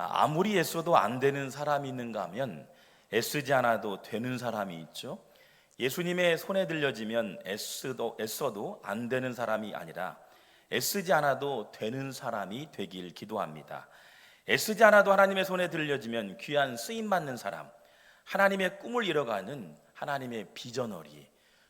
아무리 애써도 안 되는 사람이 있는가 하면 애쓰지 않아도 되는 사람이 있죠. 예수님의 손에 들려지면 애써도 안 되는 사람이 아니라 애쓰지 않아도 되는 사람이 되길 기도합니다. 애쓰지 않아도 하나님의 손에 들려지면 귀한 쓰임받는 사람, 하나님의 꿈을 이뤄가는 하나님의 비전어리,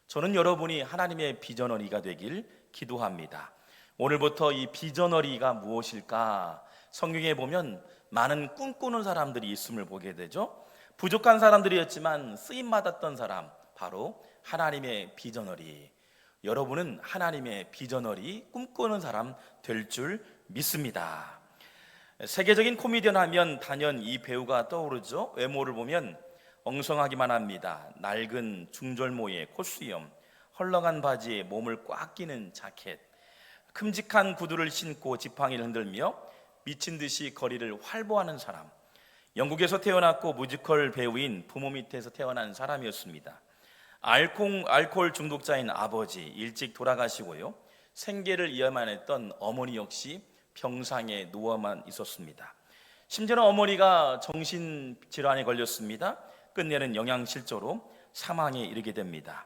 저는 여러분이 하나님의 비전어리가 되길 기도합니다. 오늘부터 이 비전어리가 무엇일까? 성경에 보면 많은 꿈꾸는 사람들이 있음을 보게 되죠. 부족한 사람들이었지만 쓰임받았던 사람, 바로 하나님의 비전어리. 여러분은 하나님의 비전어리 꿈꾸는 사람 될 줄 믿습니다. 세계적인 코미디언 하면 단연 이 배우가 떠오르죠. 외모를 보면 엉성하기만 합니다. 낡은 중절모의 콧수염, 헐렁한 바지에 몸을 꽉 끼는 자켓, 큼직한 구두를 신고 지팡이를 흔들며 미친 듯이 거리를 활보하는 사람. 영국에서 태어났고 뮤지컬 배우인 부모 밑에서 태어난 사람이었습니다. 알코올 중독자인 아버지 일찍 돌아가시고요, 생계를 이어만 했던 어머니 역시 병상에 누워만 있었습니다. 심지어는 어머니가 정신질환에 걸렸습니다. 끝내는 영양실조로 사망에 이르게 됩니다.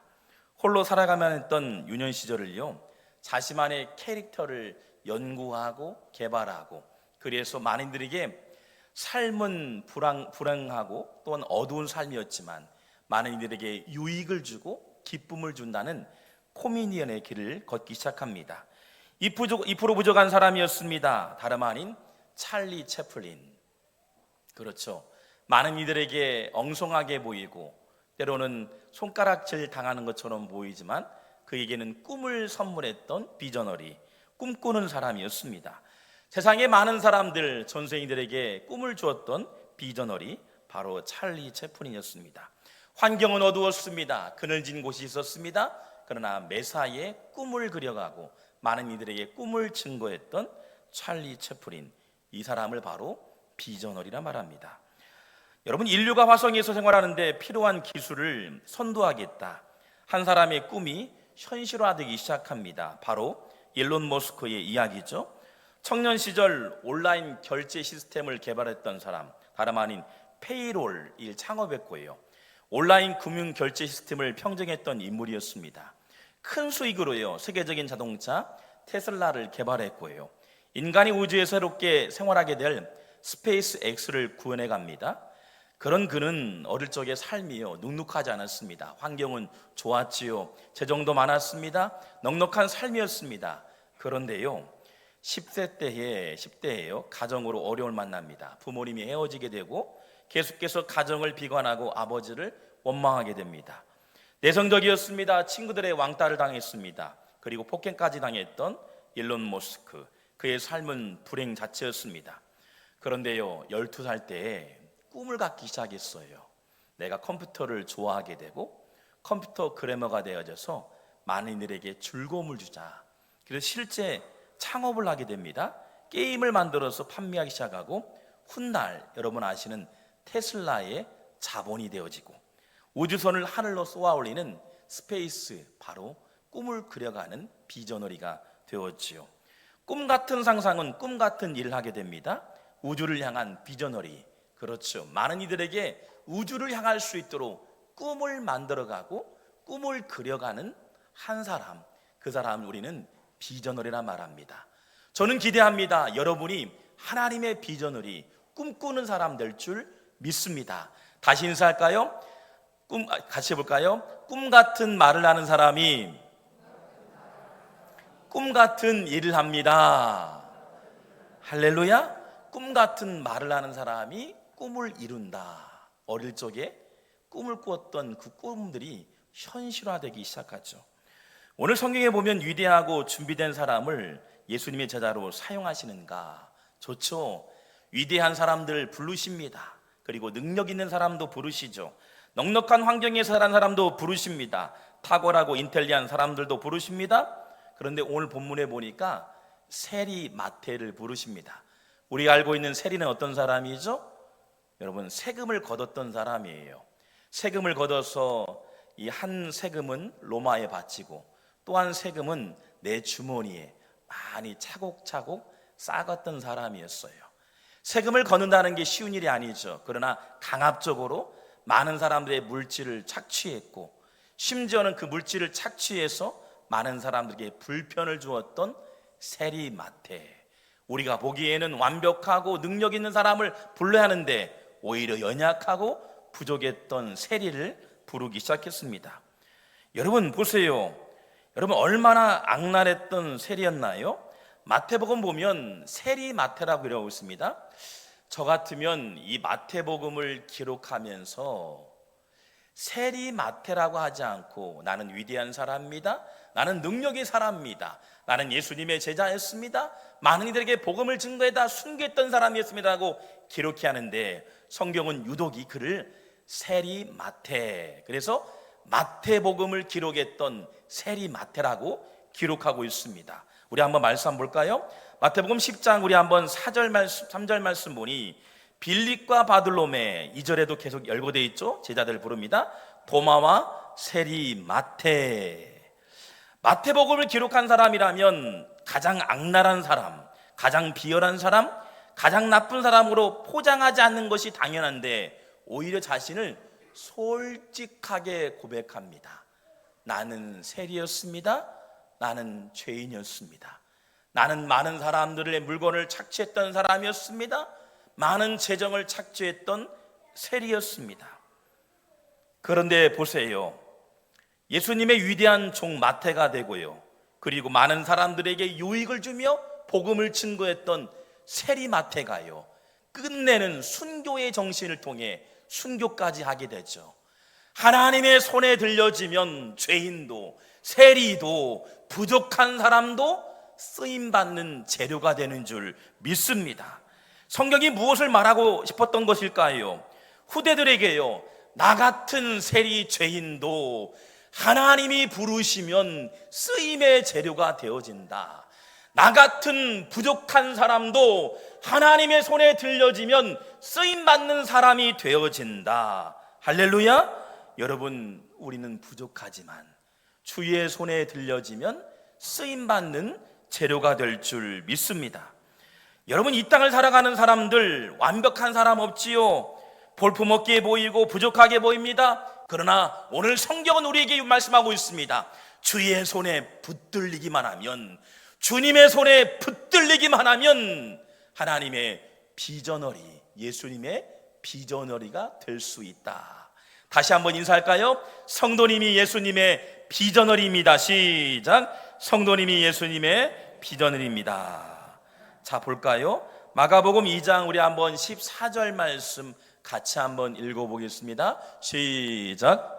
홀로 살아가만 했던 유년 시절을요, 자신만의 캐릭터를 연구하고 개발하고, 그래서 많은들에게 삶은 불행하고 또한 어두운 삶이었지만 많은 이들에게 유익을 주고 기쁨을 준다는 코미디언의 길을 걷기 시작합니다. 2% 부족한 사람이었습니다. 다름 아닌 찰리 채플린. 그렇죠. 많은 이들에게 엉성하게 보이고 때로는 손가락질 당하는 것처럼 보이지만 그에게는 꿈을 선물했던 비저너리, 꿈꾸는 사람이었습니다. 세상의 많은 사람들, 전생이들에게 꿈을 주었던 비저너리, 바로 찰리 채플린이었습니다. 환경은 어두웠습니다. 그늘진 곳이 있었습니다. 그러나 매사에 꿈을 그려가고 많은 이들에게 꿈을 증거했던 찰리 채플린, 이 사람을 바로 비저너리라 말합니다. 여러분, 인류가 화성에서 생활하는데 필요한 기술을 선도하겠다, 한 사람의 꿈이 현실화되기 시작합니다. 바로 일론 머스크의 이야기죠. 청년 시절 온라인 결제 시스템을 개발했던 사람, 다름 아닌 페이롤을 창업했고요, 온라인 금융 결제 시스템을 평정했던 인물이었습니다. 큰 수익으로요, 세계적인 자동차 테슬라를 개발했고요, 인간이 우주에 새롭게 생활하게 될 스페이스 X를 구현해 갑니다. 그런 그는 어릴 적의 삶이요, 눅눅하지 않았습니다. 환경은 좋았지요. 재정도 많았습니다. 넉넉한 삶이었습니다. 그런데요, 10대에요, 가정으로 어려움을 만납니다. 부모님이 헤어지게 되고 계속해서 가정을 비관하고 아버지를 원망하게 됩니다. 내성적이었습니다. 친구들의 왕따를 당했습니다. 그리고 폭행까지 당했던 일론 머스크, 그의 삶은 불행 자체였습니다. 그런데요, 12살 때에 꿈을 갖기 시작했어요. 내가 컴퓨터를 좋아하게 되고 컴퓨터 그래머가 되어져서 많은 이들에게 즐거움을 주자. 그래서 실제 창업을 하게 됩니다. 게임을 만들어서 판매하기 시작하고 훗날 여러분 아시는 테슬라의 자본이 되어지고 우주선을 하늘로 쏘아 올리는 스페이스, 바로 꿈을 그려가는 비저너리가 되었지요. 꿈 같은 상상은 꿈 같은 일을 하게 됩니다. 우주를 향한 비저너리, 그렇죠. 많은 이들에게 우주를 향할 수 있도록 꿈을 만들어가고 꿈을 그려가는 한 사람, 그 사람을 우리는 비저너리라 말합니다. 저는 기대합니다. 여러분이 하나님의 비저너리, 꿈꾸는 사람 될 줄 믿습니다. 다시 인사할까요? 같이 해볼까요? 꿈 같은 말을 하는 사람이 꿈 같은 일을 합니다. 할렐루야. 꿈 같은 말을 하는 사람이 꿈을 이룬다. 어릴 적에 꿈을 꾸었던 그 꿈들이 현실화되기 시작하죠. 오늘 성경에 보면 위대하고 준비된 사람을 예수님의 제자로 사용하시는가? 좋죠. 위대한 사람들 부르십니다. 그리고 능력 있는 사람도 부르시죠. 넉넉한 환경에 살아간 사람도 부르십니다. 탁월하고 인텔리한 사람들도 부르십니다. 그런데 오늘 본문에 보니까 세리 마태를 부르십니다. 우리가 알고 있는 세리는 어떤 사람이죠? 여러분, 세금을 걷었던 사람이에요. 세금을 걷어서 이 한 세금은 로마에 바치고 또 한 세금은 내 주머니에 많이 차곡차곡 쌓았던 사람이었어요. 세금을 걷는다는 게 쉬운 일이 아니죠. 그러나 강압적으로 많은 사람들의 물질을 착취했고, 심지어는 그 물질을 착취해서 많은 사람들에게 불편을 주었던 세리마태, 우리가 보기에는 완벽하고 능력 있는 사람을 불러야 하는데 오히려 연약하고 부족했던 세리를 부르기 시작했습니다. 여러분 보세요. 여러분 얼마나 악랄했던 세리였나요? 마태복음 보면 세리마태라고 이러고 있습니다. 저 같으면 이 마태복음을 기록하면서 세리마태라고 하지 않고 나는 위대한 사람입니다, 나는 능력의 사람입니다, 나는 예수님의 제자였습니다, 많은 이들에게 복음을 증거해다 순교했던 사람이었습니다라고 기록해야 하는데, 성경은 유독 이 글을 세리마태, 그래서 마태복음을 기록했던 세리마태라고 기록하고 있습니다. 우리 한번 말씀 한번 볼까요? 마태복음 10장 우리 한번 4절 말씀, 3절 말씀 보니 빌립과 바들로메, 2절에도 계속 열거되어 있죠. 제자들 부릅니다. 도마와 세리마태. 마태복음을 기록한 사람이라면 가장 악랄한 사람, 가장 비열한 사람, 가장 나쁜 사람으로 포장하지 않는 것이 당연한데 오히려 자신을 솔직하게 고백합니다. 나는 세리였습니다. 나는 죄인이었습니다. 나는 많은 사람들의 물건을 착취했던 사람이었습니다. 많은 재정을 착취했던 세리였습니다. 그런데 보세요. 예수님의 위대한 종 마태가 되고요, 그리고 많은 사람들에게 유익을 주며 복음을 증거했던 세리마태가요, 끝내는 순교의 정신을 통해 순교까지 하게 되죠. 하나님의 손에 들려지면 죄인도 세리도 부족한 사람도 쓰임받는 재료가 되는 줄 믿습니다. 성경이 무엇을 말하고 싶었던 것일까요? 후대들에게요, 나 같은 세리 죄인도 하나님이 부르시면 쓰임의 재료가 되어진다. 나 같은 부족한 사람도 하나님의 손에 들려지면 쓰임받는 사람이 되어진다. 할렐루야. 여러분, 우리는 부족하지만 주의 손에 들려지면 쓰임받는 재료가 될 줄 믿습니다. 여러분, 이 땅을 살아가는 사람들 완벽한 사람 없지요. 볼품없게 보이고 부족하게 보입니다. 그러나 오늘 성경은 우리에게 말씀하고 있습니다. 주의 손에 붙들리기만 하면, 주님의 손에 붙들리기만 하면 하나님의 비전어리, 예수님의 비전어리가 될 수 있다. 다시 한번 인사할까요? 성도님이 예수님의 비전어리입니다. 시작. 성도님이 예수님의 비전어리입니다. 자, 볼까요? 마가복음 2장 우리 한번 14절 말씀 같이 한번 읽어보겠습니다. 시작.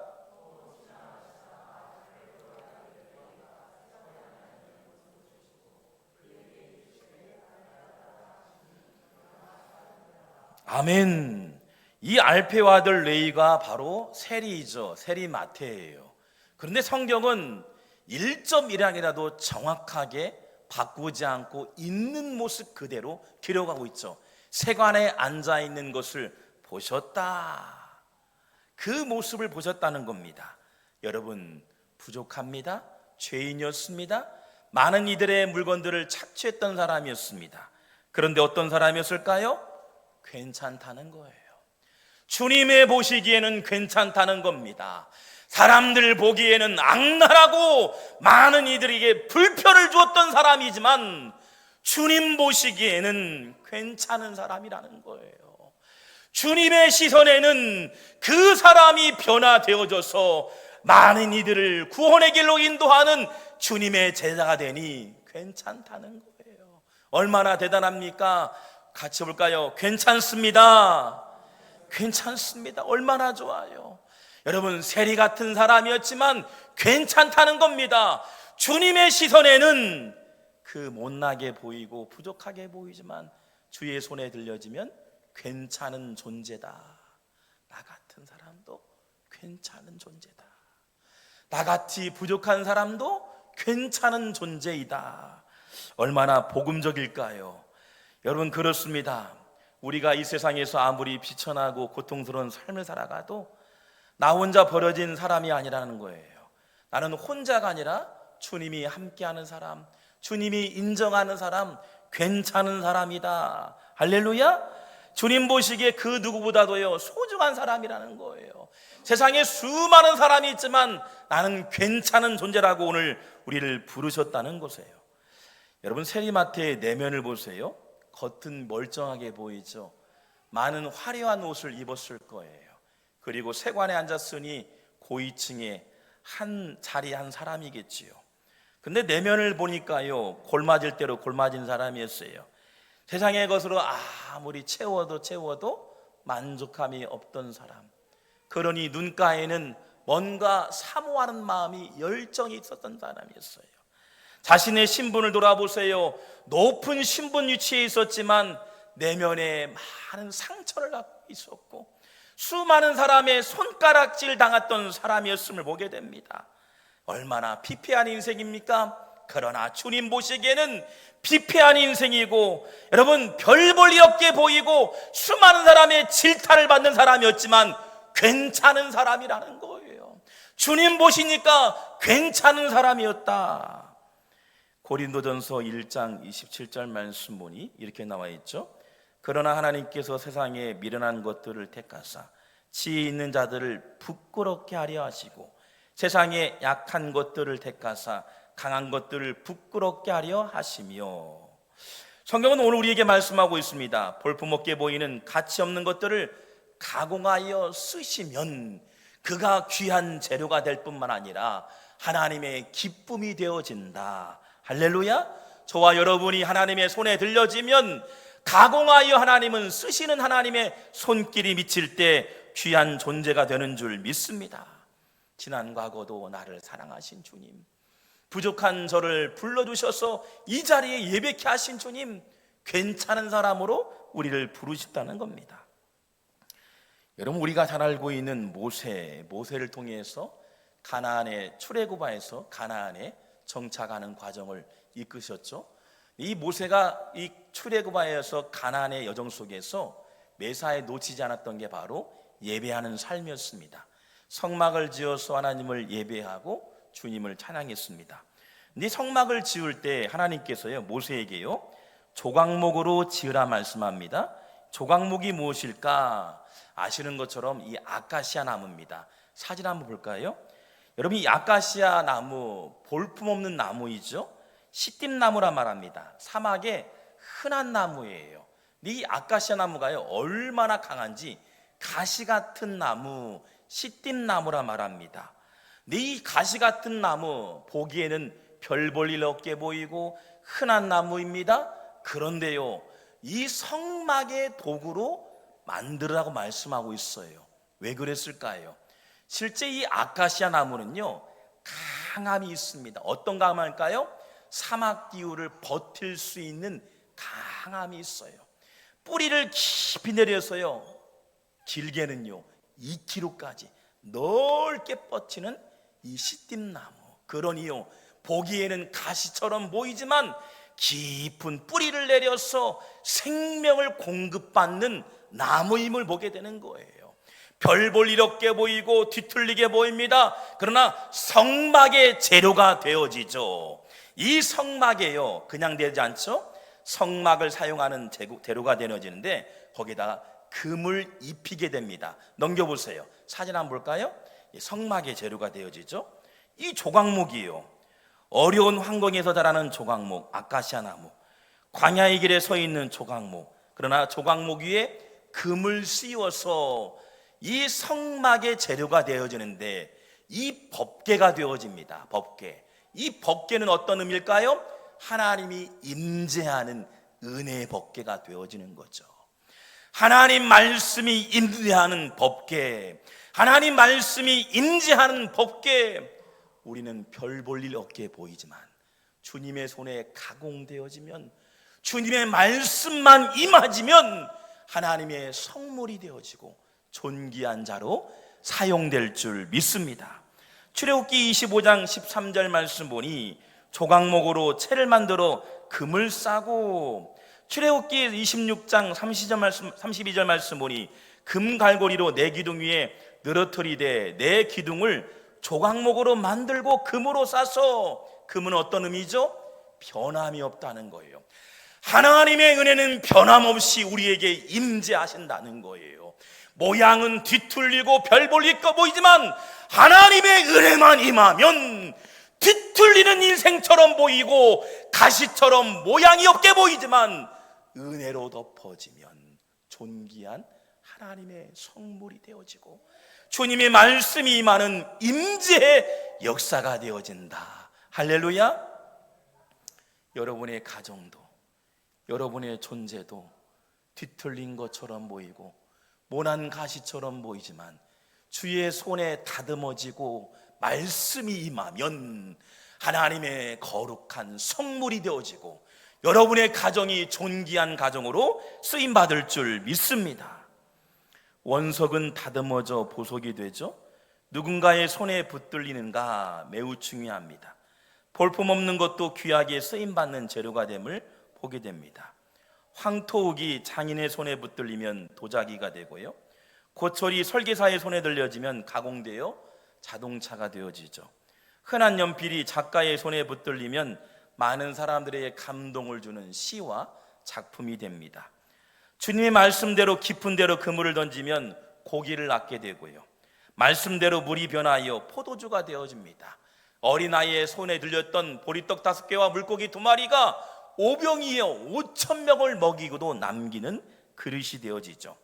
아멘. 이 알페의 아들 레위가 바로 세리이죠. 세리마태예요. 그런데 성경은 1.1항이라도 정확하게 바꾸지 않고 있는 모습 그대로 기록하고 있죠. 세관에 앉아 있는 것을 보셨다. 그 모습을 보셨다는 겁니다. 여러분, 부족합니다. 죄인이었습니다. 많은 이들의 물건들을 착취했던 사람이었습니다. 그런데 어떤 사람이었을까요? 괜찮다는 거예요. 주님의 보시기에는 괜찮다는 겁니다. 사람들 보기에는 악랄하고 많은 이들에게 불편을 주었던 사람이지만 주님 보시기에는 괜찮은 사람이라는 거예요. 주님의 시선에는 그 사람이 변화되어져서 많은 이들을 구원의 길로 인도하는 주님의 제자가 되니 괜찮다는 거예요. 얼마나 대단합니까? 같이 볼까요? 괜찮습니다. 괜찮습니다. 얼마나 좋아요. 여러분, 세리 같은 사람이었지만 괜찮다는 겁니다. 주님의 시선에는 그 못나게 보이고 부족하게 보이지만 주의 손에 들려지면 괜찮은 존재다. 나 같은 사람도 괜찮은 존재다. 나같이 부족한 사람도 괜찮은 존재이다. 얼마나 복음적일까요? 여러분, 그렇습니다. 우리가 이 세상에서 아무리 비천하고 고통스러운 삶을 살아가도 나 혼자 버려진 사람이 아니라는 거예요. 나는 혼자가 아니라 주님이 함께하는 사람, 주님이 인정하는 사람, 괜찮은 사람이다. 할렐루야. 주님 보시기에 그 누구보다도요 소중한 사람이라는 거예요. 세상에 수많은 사람이 있지만 나는 괜찮은 존재라고 오늘 우리를 부르셨다는 것이에요. 여러분, 세리마트의 내면을 보세요. 겉은 멀쩡하게 보이죠. 많은 화려한 옷을 입었을 거예요. 그리고 세관에 앉았으니 고위층의 한 자리 한 사람이겠지요. 근데 내면을 보니까요 골맞을 대로 골맞은 사람이었어요. 세상의 것으로 아무리 채워도 만족함이 없던 사람. 그러니 눈가에는 뭔가 사모하는 마음이 열정이 있었던 사람이었어요. 자신의 신분을 돌아보세요. 높은 신분 위치에 있었지만 내면에 많은 상처를 갖고 있었고 수많은 사람의 손가락질 당했던 사람이었음을 보게 됩니다. 얼마나 피폐한 인생입니까? 그러나 주님 보시기에는 피폐한 인생이고 여러분 별 볼 일 없게 보이고 수많은 사람의 질타를 받는 사람이었지만 괜찮은 사람이라는 거예요. 주님 보시니까 괜찮은 사람이었다. 고린도전서 1장 27절 말씀 보니 이렇게 나와 있죠. 그러나 하나님께서 세상에 미련한 것들을 택하사 지혜 있는 자들을 부끄럽게 하려 하시고 세상에 약한 것들을 택하사 강한 것들을 부끄럽게 하려 하시며. 성경은 오늘 우리에게 말씀하고 있습니다. 볼품없게 보이는 가치 없는 것들을 가공하여 쓰시면 그가 귀한 재료가 될 뿐만 아니라 하나님의 기쁨이 되어진다. 할렐루야. 저와 여러분이 하나님의 손에 들려지면 가공하여 하나님은 쓰시는 하나님의 손길이 미칠 때 귀한 존재가 되는 줄 믿습니다. 지난 과거도 나를 사랑하신 주님, 부족한 저를 불러주셔서 이 자리에 예배케 하신 주님, 괜찮은 사람으로 우리를 부르셨다는 겁니다. 여러분, 우리가 잘 알고 있는 모세를 통해서 가나안의 출애굽에서 가나안에 정착하는 과정을 이끄셨죠. 이 모세가 이 출애굽에서 가나안의 여정 속에서 매사에 놓치지 않았던 게 바로 예배하는 삶이었습니다. 성막을 지어서 하나님을 예배하고 주님을 찬양했습니다. 근데 성막을 지을 때 하나님께서요 모세에게요 조각목으로 지으라 말씀합니다. 조각목이 무엇일까? 아시는 것처럼 이 아카시아 나무입니다. 사진 한번 볼까요? 여러분, 이 아카시아 나무 볼품없는 나무이죠. 시띠나무라 말합니다. 사막의 흔한 나무예요. 이 아카시아 나무가요 얼마나 강한지 가시 같은 나무, 시띠나무라 말합니다. 이 가시 같은 나무 보기에는 별 볼 일 없게 보이고 흔한 나무입니다. 그런데요 이 성막의 도구로 만들으라고 말씀하고 있어요. 왜 그랬을까요? 실제 이 아카시아 나무는요 강함이 있습니다. 어떤 강함일까요? 사막 기후를 버틸 수 있는 강함이 있어요. 뿌리를 깊이 내려서요 길게는요 2km까지 넓게 뻗치는 이 시띠나무. 그러니요 보기에는 가시처럼 보이지만 깊은 뿌리를 내려서 생명을 공급받는 나무임을 보게 되는 거예요. 별 볼 일 없게 보이고 뒤틀리게 보입니다. 그러나 성막의 재료가 되어지죠. 이 성막에요 그냥 되지 않죠. 성막을 사용하는 재료가 되어지는데 거기다가 금을 입히게 됩니다. 넘겨보세요. 사진 한번 볼까요? 성막의 재료가 되어지죠. 이 조각목이요 어려운 환경에서 자라는 조각목, 아카시아 나무, 광야의 길에 서 있는 조각목. 그러나 조각목 위에 금을 씌워서 이 성막의 재료가 되어지는데 이 법궤가 되어집니다. 법궤. 이 법궤는 어떤 의미일까요? 하나님이 임재하는 은혜의 법궤가 되어지는 거죠. 하나님 말씀이 임재하는 법궤, 하나님 말씀이 임재하는 법궤. 우리는 별 볼 일 없게 보이지만 주님의 손에 가공되어지면, 주님의 말씀만 임하지면 하나님의 성물이 되어지고 존귀한 자로 사용될 줄 믿습니다. 출애굽기 25장 13절 말씀 보니 조각목으로 채를 만들어 금을 싸고, 출애굽기 26장 32절 말씀 보니 금 갈고리로 내 기둥 위에 늘어뜨리되 내 기둥을 조각목으로 만들고 금으로 싸서. 금은 어떤 의미죠? 변함이 없다는 거예요. 하나님의 은혜는 변함없이 우리에게 임재하신다는 거예요. 모양은 뒤틀리고 별 볼일 거 보이지만 하나님의 은혜만 임하면 뒤틀리는 인생처럼 보이고 가시처럼 모양이 없게 보이지만 은혜로 덮어지면 존귀한 하나님의 성물이 되어지고 주님의 말씀이 임하는 임재의 역사가 되어진다. 할렐루야. 여러분의 가정도, 여러분의 존재도 뒤틀린 것처럼 보이고 모난 가시처럼 보이지만 주의 손에 다듬어지고 말씀이 임하면 하나님의 거룩한 성물이 되어지고 여러분의 가정이 존귀한 가정으로 쓰임받을 줄 믿습니다. 원석은 다듬어져 보석이 되죠. 누군가의 손에 붙들리는가 매우 중요합니다. 볼품없는 것도 귀하게 쓰임받는 재료가 됨을 보게 됩니다. 황토욱이 장인의 손에 붙들리면 도자기가 되고요, 고철이 설계사의 손에 들려지면 가공되어 자동차가 되어지죠. 흔한 연필이 작가의 손에 붙들리면 많은 사람들에게 감동을 주는 시와 작품이 됩니다. 주님의 말씀대로 깊은 데로 그물을 던지면 고기를 낳게 되고요, 말씀대로 물이 변하여 포도주가 되어집니다. 어린아이의 손에 들렸던 보리떡 5개와 물고기 2마리가 오병이어 5,000명을 먹이고도 남기는 그릇이 되어지죠.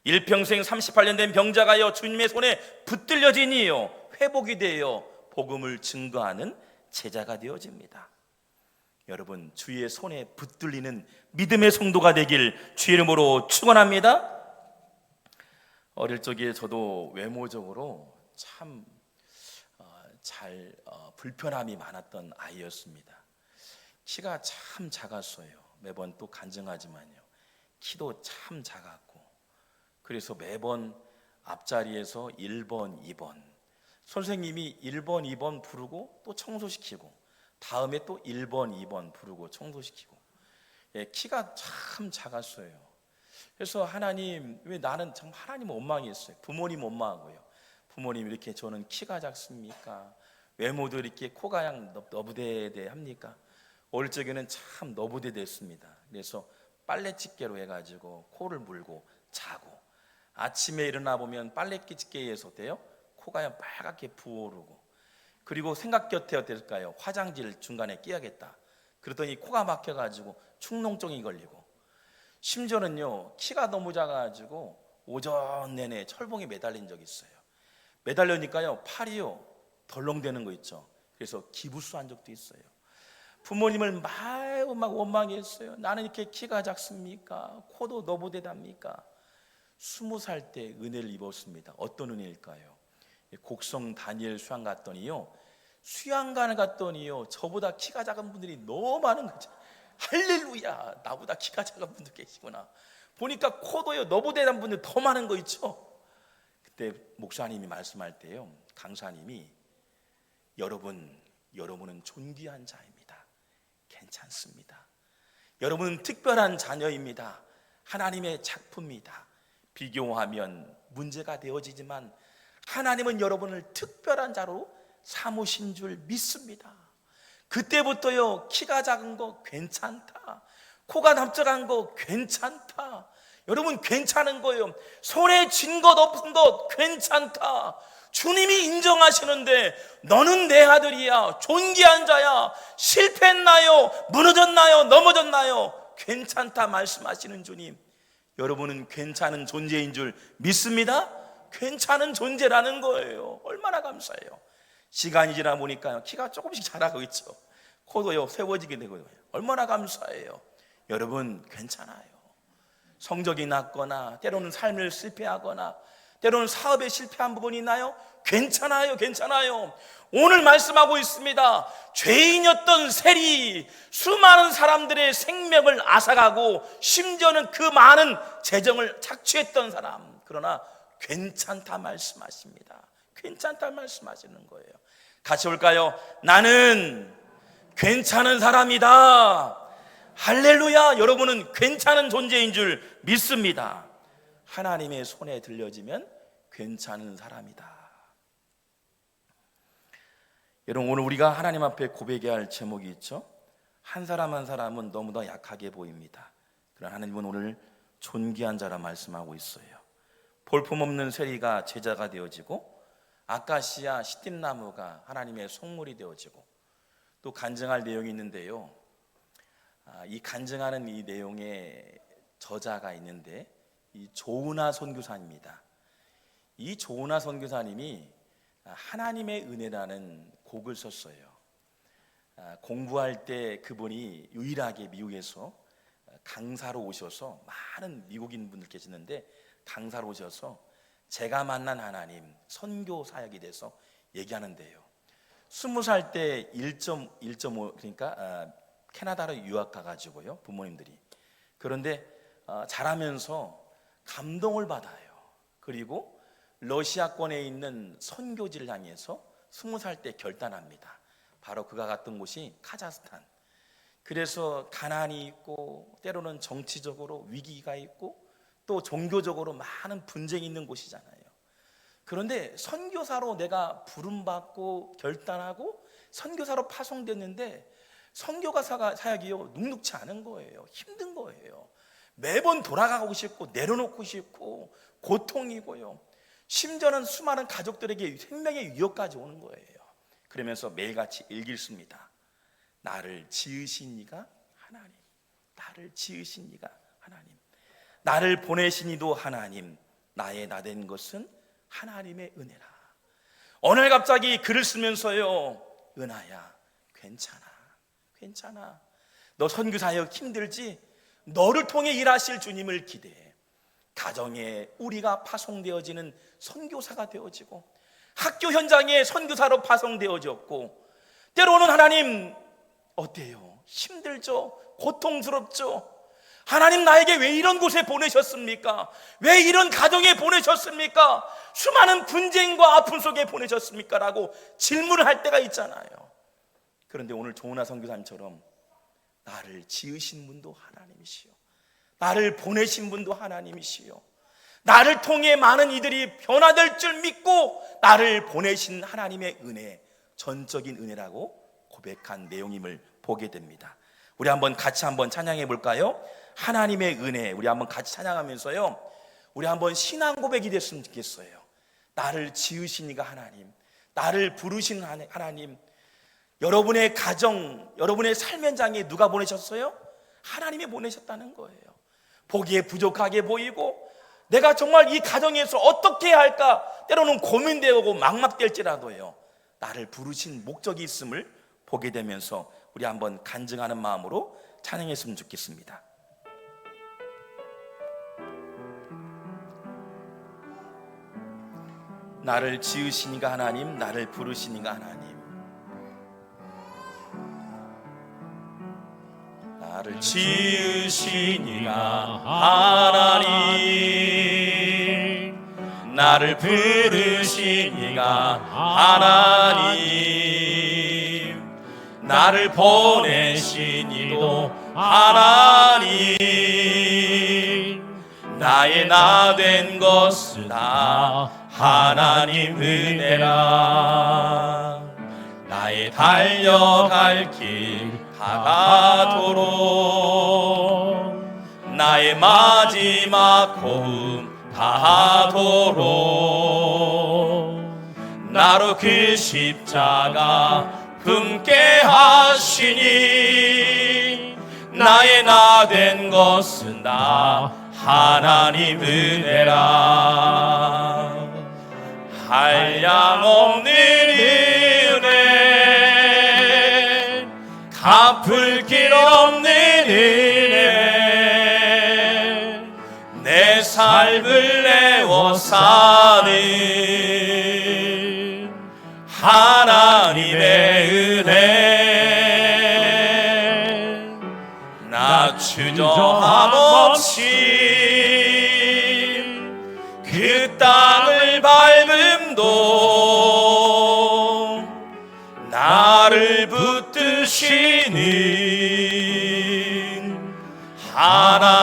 일평생 38년 된 병자가요 주님의 손에 붙들려지니요 회복이 되어 복음을 증거하는 제자가 되어집니다. 여러분, 주의 손에 붙들리는 믿음의 성도가 되길 주의 이름으로 축원합니다. 어릴 적에 저도 외모적으로 참 불편함이 많았던 아이였습니다. 키가 참 작았어요. 매번 또 간증하지만요, 키도 참 작았고, 그래서 매번 앞자리에서 1번, 2번 선생님이 1번, 2번 부르고 또 청소시키고 다음에 또 1번, 2번 부르고 청소시키고, 키가 참 작았어요. 그래서 하나님, 왜 나는 참 하나님 원망했어요. 부모님 원망하고요. 부모님 이렇게 저는 키가 작습니까? 외모도 이렇게 코가 양 너부대대 합니까? 어릴 적에는 참 너부대 됐습니다. 그래서 빨래집게로 해가지고 코를 물고 자고, 아침에 일어나 보면 빨래집게에서 돼요 코가 빨갛게 부어오르고, 그리고 생각 곁에 어떨까요? 화장지를 중간에 끼야겠다. 그러더니 코가 막혀가지고 축농증이 걸리고, 심지어는요 키가 너무 작아가지고 오전 내내 철봉에 매달린 적이 있어요. 매달려니까요 팔이요 덜렁대는 거 있죠. 그래서 기부스 한 적도 있어요. 부모님을 막 원망했어요. 나는 이렇게 키가 작습니까? 코도 너부대답니까? 20살 때 은혜를 입었습니다. 어떤 은혜일까요? 곡성 다니엘 수양 갔더니요, 수양관을 갔더니요 저보다 키가 작은 분들이 너무 많은 거죠. 할렐루야, 나보다 키가 작은 분들 계시구나. 보니까 코도요 너부대단 분들 더 많은 거 있죠. 그때 목사님이 말씀할 때요, 강사님이 여러분은 존귀한 자입니다. 괜찮습니다. 여러분은 특별한 자녀입니다. 하나님의 작품입니다. 비교하면 문제가 되어지지만 하나님은 여러분을 특별한 자로 삼으신 줄 믿습니다. 그때부터요 키가 작은 거 괜찮다, 코가 넓적한 거 괜찮다, 여러분 괜찮은 거예요. 손에 쥔 것 없은 것 괜찮다. 주님이 인정하시는데 너는 내 아들이야, 존귀한 자야, 실패했나요? 무너졌나요? 넘어졌나요? 괜찮다 말씀하시는 주님, 여러분은 괜찮은 존재인 줄 믿습니다. 괜찮은 존재라는 거예요. 얼마나 감사해요. 시간이 지나 보니까 키가 조금씩 자라고 있죠. 코도요 세워지게 되고요. 얼마나 감사해요. 여러분 괜찮아요. 성적이 낮거나 때로는 삶을 실패하거나 때로는 사업에 실패한 부분이 있나요? 괜찮아요. 괜찮아요. 오늘 말씀하고 있습니다. 죄인이었던 셀이 수많은 사람들의 생명을 앗아가고 심지어는 그 많은 재정을 착취했던 사람, 그러나 괜찮다 말씀하십니다. 괜찮다 말씀하시는 거예요. 같이 볼까요? 나는 괜찮은 사람이다. 할렐루야. 여러분은 괜찮은 존재인 줄 믿습니다. 하나님의 손에 들려지면 괜찮은 사람이다. 여러분, 오늘 우리가 하나님 앞에 고백해야 할 제목이 있죠. 한 사람 한 사람은 너무나 약하게 보입니다. 그러나 하나님은 오늘 존귀한 자라 말씀하고 있어요. 볼품없는 세리가 제자가 되어지고, 아카시아 시띠나무가 하나님의 속물이 되어지고, 또 간증할 내용이 있는데요, 이 간증하는 이 내용의 저자가 있는데 이 조은하 선교사입니다. 이 조은하 선교사님이 하나님의 은혜라는 곡을 썼어요. 공부할 때 그분이 유일하게 미국에서 강사로 오셔서, 많은 미국인 분들 계시는데 강사로 오셔서 제가 만난 하나님 선교 사역에 대해서 얘기하는데요, 20살 때 1.5 그러니까 캐나다로 유학 가가지고요, 부모님들이. 그런데 자라면서 감동을 받아요. 그리고 러시아권에 있는 선교지를 향해서 20살 때 결단합니다. 바로 그가 갔던 곳이 카자흐스탄. 그래서 가난이 있고, 때로는 정치적으로 위기가 있고, 또 종교적으로 많은 분쟁이 있는 곳이잖아요. 그런데 선교사로 내가 부름받고 결단하고 선교사로 파송됐는데, 선교가 사역이요, 눅눅지 않은 거예요. 힘든 거예요. 매번 돌아가고 싶고 내려놓고 싶고 고통이고요, 심지어는 수많은 가족들에게 생명의 위협까지 오는 거예요. 그러면서 매일같이 일기를 씁니다. 나를 지으신 이가 하나님, 나를 지으신 이가 하나님, 나를 보내신 이도 하나님, 나의 나 된 것은 하나님의 은혜라. 오늘 갑자기 글을 쓰면서요, 은하야 괜찮아. 너 선교사역 힘들지? 너를 통해 일하실 주님을 기대해. 가정에 우리가 파송되어지는 선교사가 되어지고, 학교 현장에 선교사로 파송되어졌고, 때로는 하나님 어때요? 힘들죠? 고통스럽죠? 하나님 나에게 왜 이런 곳에 보내셨습니까? 왜 이런 가정에 보내셨습니까? 수많은 분쟁과 아픔 속에 보내셨습니까? 라고 질문을 할 때가 있잖아요. 그런데 오늘 조은하 선교사님처럼 나를 지으신 분도 하나님이시요, 나를 보내신 분도 하나님이시요, 나를 통해 많은 이들이 변화될 줄 믿고 나를 보내신 하나님의 은혜, 전적인 은혜라고 고백한 내용임을 보게 됩니다. 우리 같이 한번 찬양해 볼까요? 하나님의 은혜. 우리 한번 같이 찬양하면서요, 우리 한번 신앙 고백이 됐으면 좋겠어요. 나를 지으신 이가 하나님, 나를 부르신 하나님. 여러분의 가정, 여러분의 삶 현장에 누가 보내셨어요? 하나님이 보내셨다는 거예요. 보기에 부족하게 보이고, 내가 정말 이 가정에서 어떻게 해야 할까 때로는 고민되고 막막될지라도요, 나를 부르신 목적이 있음을 보게 되면서 우리 한번 간증하는 마음으로 찬양했으면 좋겠습니다. 나를 지으신 이가 하나님, 나를 부르신 이가 하나님, 나를 지으신 이가 하나님, 나를 부르신 이가 하나님, 나를 보내신 이도 하나님, 나의 나 된 것은 다 하나님 은혜라. 나의 달려갈 길 다가도록, 나의 마지막 호흡 다하도록, 나로 그 십자가 품게 하시니, 나의 나 된 것은 다 하나님 은혜라. 한량없는 은혜, 갚을 길 없는 은혜, 내 삶을 내어 사는 하나님의 은혜. 나 주저함 없이 그 땅을 밟음도, 나를 붙드시는 하나님